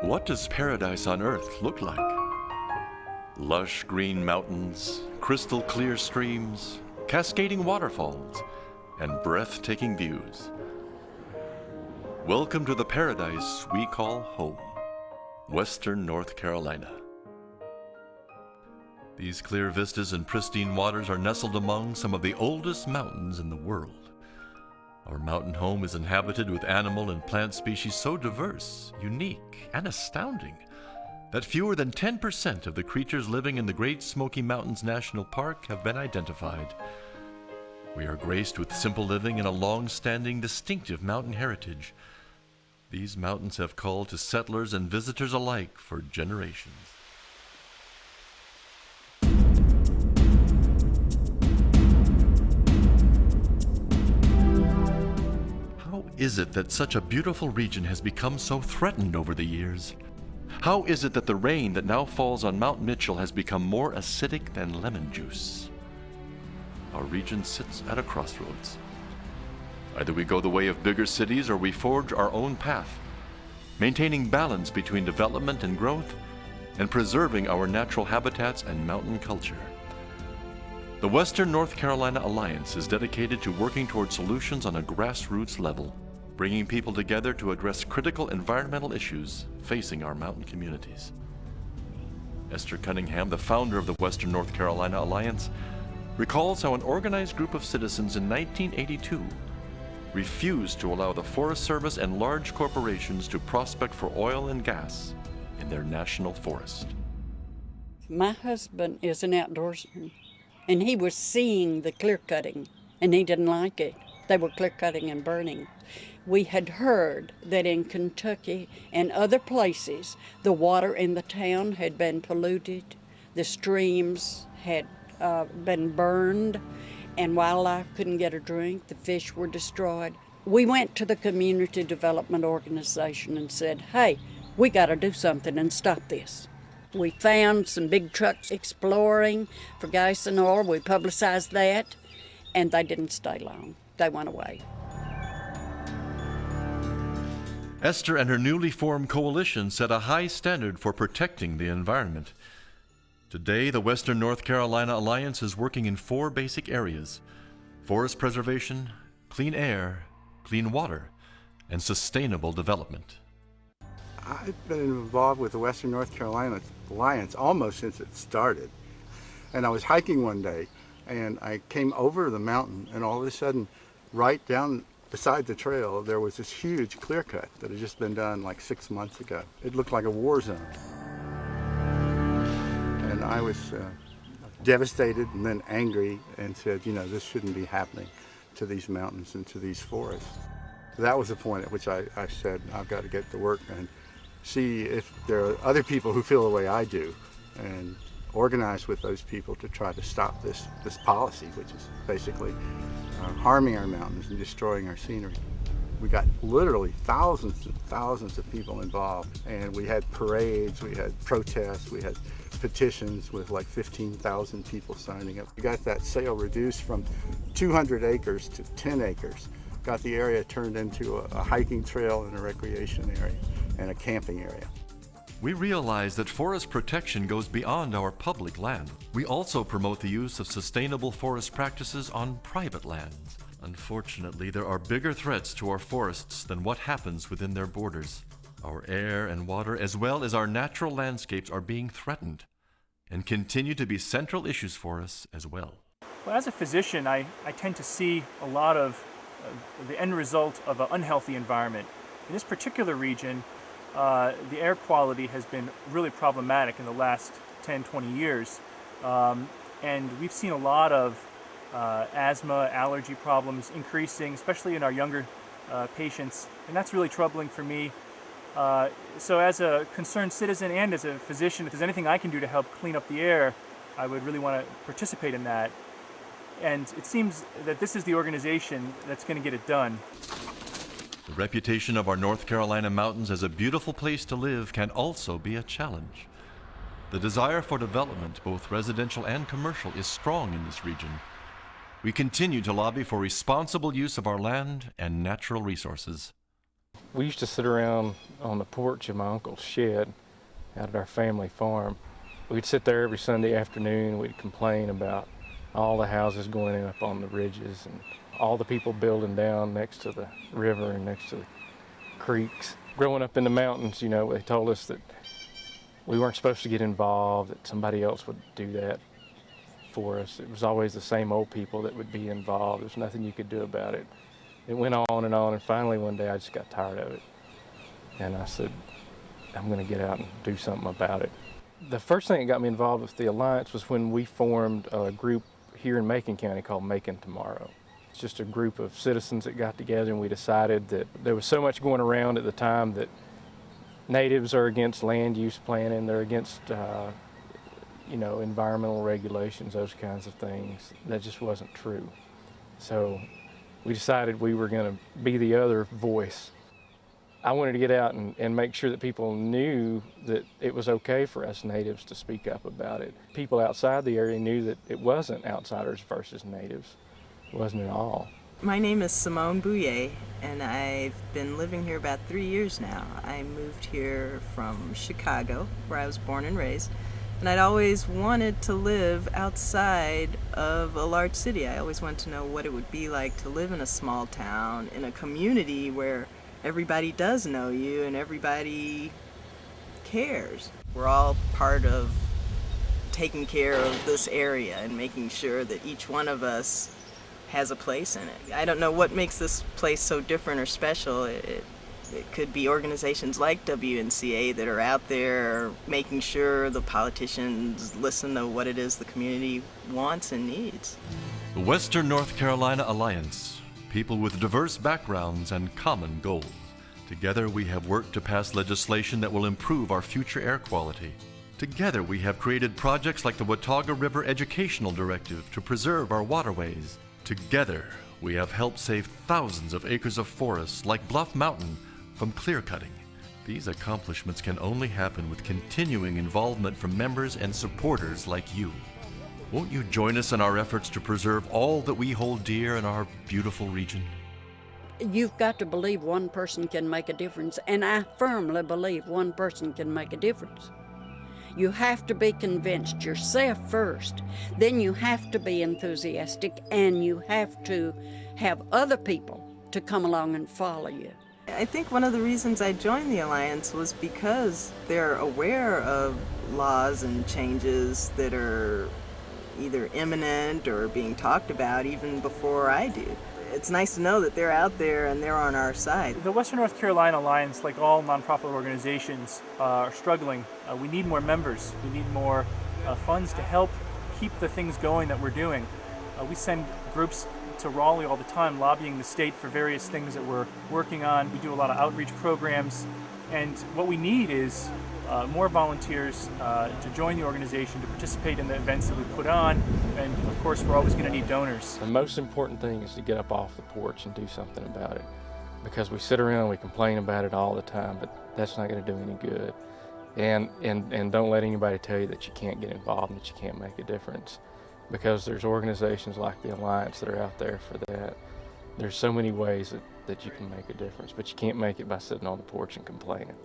What does paradise on earth look like? Lush green mountains, crystal clear streams, cascading waterfalls, and breathtaking views. Welcome to the paradise we call home, Western North Carolina. These clear vistas and pristine waters are nestled among some of the oldest mountains in the world. Our mountain home is inhabited with animal and plant species so diverse, unique, and astounding that fewer than 10% of the creatures living in the Great Smoky Mountains National Park have been identified. We are graced with simple living and a long-standing, distinctive mountain heritage. These mountains have called to settlers and visitors alike for generations. How is it that such a beautiful region has become so threatened over the years? How is it that the rain that now falls on Mount Mitchell has become more acidic than lemon juice? Our region sits at a crossroads. Either we go the way of bigger cities or we forge our own path, maintaining balance between development and growth and preserving our natural habitats and mountain culture. The Western North Carolina Alliance is dedicated to working toward solutions on a grassroots level, bringing people together to address critical environmental issues facing our mountain communities. Esther Cunningham, the founder of the Western North Carolina Alliance, recalls how an organized group of citizens in 1982 refused to allow the Forest Service and large corporations to prospect for oil and gas in their national forest. My husband is an outdoorsman, and he was seeing the clear cutting, and he didn't like it. They were clear cutting and burning. We had heard that in Kentucky and other places, the water in the town had been polluted, the streams had been burned, and wildlife couldn't get a drink, the fish were destroyed. We went to the Community Development Organization and said, hey, we got to do something and stop this. We found some big trucks exploring for gas and oil. We publicized that, and they didn't stay long. They went away. Esther and her newly formed coalition set a high standard for protecting the environment. Today, the Western North Carolina Alliance is working in 4 basic areas: forest preservation, clean air, clean water, and sustainable development. I've been involved with the Western North Carolina Alliance almost since it started. And I was hiking one day, and I came over the mountain, and all of a sudden, right down beside the trail, there was this huge clear cut that had just been done like 6 months ago. It looked like a war zone. And I was devastated and then angry and said, you know, this shouldn't be happening to these mountains and to these forests. That was the point at which I said, I've got to get to work and see if there are other people who feel the way I do and organize with those people to try to stop this policy, which is basically harming our mountains and destroying our scenery. We got literally thousands and thousands of people involved, and we had parades, we had protests, we had petitions with like 15,000 people signing up. We got that sale reduced from 200 acres to 10 acres. Got the area turned into a hiking trail and a recreation area and a camping area. We realize that forest protection goes beyond our public land. We also promote the use of sustainable forest practices on private lands. Unfortunately, there are bigger threats to our forests than what happens within their borders. Our air and water, as well as our natural landscapes, are being threatened and continue to be central issues for us as well. Well, as a physician, I tend to see a lot of the end result of an unhealthy environment. In this particular region, the air quality has been really problematic in the last 10, 20 years. And we've seen a lot of asthma, allergy problems increasing, especially in our younger patients. And that's really troubling for me. So as a concerned citizen and as a physician, if there's anything I can do to help clean up the air, I would really want to participate in that. And it seems that this is the organization that's going to get it done. The reputation of our North Carolina mountains as a beautiful place to live can also be a challenge. The desire for development, both residential and commercial, is strong in this region. We continue to lobby for responsible use of our land and natural resources. We used to sit around on the porch of my uncle's shed out at our family farm. We'd sit there every Sunday afternoon. We'd complain about all the houses going up on the ridges and all the people building down next to the river and next to the creeks. Growing up in the mountains, you know, they told us that we weren't supposed to get involved, that somebody else would do that for us. It was always the same old people that would be involved. There's nothing you could do about it. It went on, and finally one day I just got tired of it. And I said, I'm going to get out and do something about it. The first thing that got me involved with the Alliance was when we formed a group here in Macon County called Macon Tomorrow. It's just a group of citizens that got together, and we decided that there was so much going around at the time that natives are against land use planning, they're against you know, environmental regulations, those kinds of things. That just wasn't true. So we decided we were going to be the other voice. I wanted to get out and make sure that people knew that it was okay for us natives to speak up about it. People outside the area knew that it wasn't outsiders versus natives. It wasn't at all. My name is Simone Bouillet, and I've been living here about 3 years now. I moved here from Chicago, where I was born and raised, and I'd always wanted to live outside of a large city. I always wanted to know what it would be like to live in a small town, in a community where everybody does know you and everybody cares. We're all part of taking care of this area and making sure that each one of us has a place in it. I don't know what makes this place so different or special. It could be organizations like WNCA that are out there making sure the politicians listen to what it is the community wants and needs. The Western North Carolina Alliance. People with diverse backgrounds and common goals. Together we have worked to pass legislation that will improve our future air quality. Together we have created projects like the Watauga River Educational Directive to preserve our waterways. Together we have helped save thousands of acres of forests like Bluff Mountain from clear cutting. These accomplishments can only happen with continuing involvement from members and supporters like you. Won't you join us in our efforts to preserve all that we hold dear in our beautiful region? You've got to believe one person can make a difference, and I firmly believe one person can make a difference. You have to be convinced yourself first, then you have to be enthusiastic, and you have to have other people to come along and follow you. I think one of the reasons I joined the Alliance was because they're aware of laws and changes that are either imminent or being talked about even before I do. It's nice to know that they're out there and they're on our side. The Western North Carolina Alliance, like all nonprofit organizations, are struggling. We need more members. We need more funds to help keep the things going that we're doing. We send groups to Raleigh all the time, lobbying the state for various things that we're working on. We do a lot of outreach programs, and what we need is more volunteers to join the organization, to participate in the events that we put on, and of course we're always going to need donors. The most important thing is to get up off the porch and do something about it, because we sit around and we complain about it all the time, but that's not going to do any good. And don't let anybody tell you that you can't get involved and that you can't make a difference, because there's organizations like the Alliance that are out there for that. There's so many ways that you can make a difference, but you can't make it by sitting on the porch and complaining.